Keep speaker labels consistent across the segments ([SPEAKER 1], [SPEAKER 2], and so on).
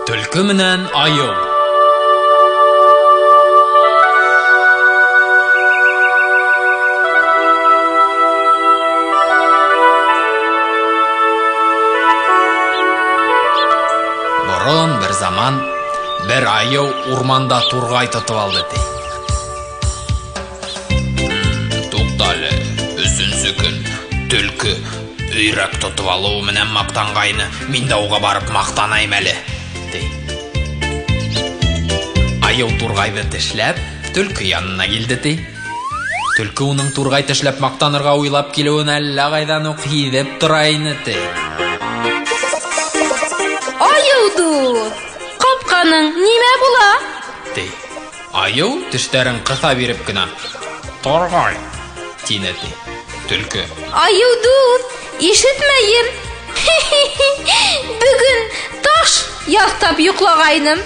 [SPEAKER 1] Түлкі менен айыл. Бұрын бір заман бір айыл урманда турғай тұтып алды дей. Тоқталы, үзінсі күн, түлкі үйрек тұтып алуы менен мақтанғайны мен дауға барып мақтанайым әлі дей. Айыл турғайды тішләп, түлкі янына келді дей. Түлкі оның турғай тішләп мақтанырға ойлап келуін әлі қайдан оқидеп тұрайыны дей.
[SPEAKER 2] Айылды, қапқаның неме бұла?
[SPEAKER 1] Дей. Айыл тіштәрін қыса беріп кіна. Турғай, тині дей. Түлкі.
[SPEAKER 2] Айылды, ешітмейім. Бүгін таш ястап юқлағайным.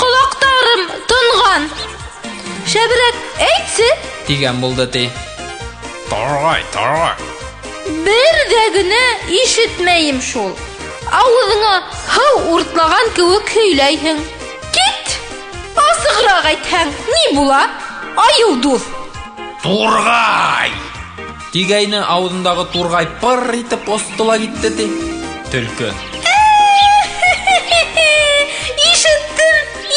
[SPEAKER 2] Құлақтарым тұнған. Шәбірек әйтсі?
[SPEAKER 1] Деген болды дей. Турғай.
[SPEAKER 2] Бір дәгіні ешітмейім шол. Ауызыңа хау ұртлаған кеуі көйләйхің. Кет! Асығырақ айтхаң, не бұла? Айылды.
[SPEAKER 1] Турғай! Дегайны аузындағы турғай пыр етіп остыла кетті де. Түлкі.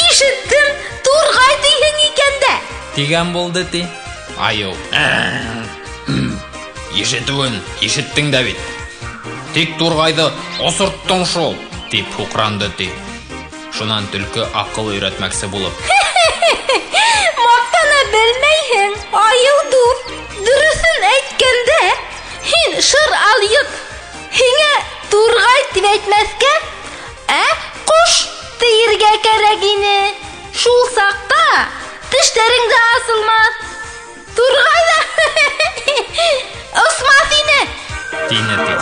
[SPEAKER 2] Ешіттім, турғай дейхің екенді.
[SPEAKER 1] Деген болды де. Айыл. Ешіттің да бет. Тек турғайды осырттың шол, деп фуқранды де. Шунан түлкі ақыл үйретмәксі болып.
[SPEAKER 2] Мақтана білмейхің, айылды. Дұрысын әйткенде, хин шыр алйып, хиңе турғай деп әйтмәске, құш дейірге керегіні. Шул сақта, тіштәріңді асылмас. Турғай да ұсмас ине.
[SPEAKER 1] Дейіне де.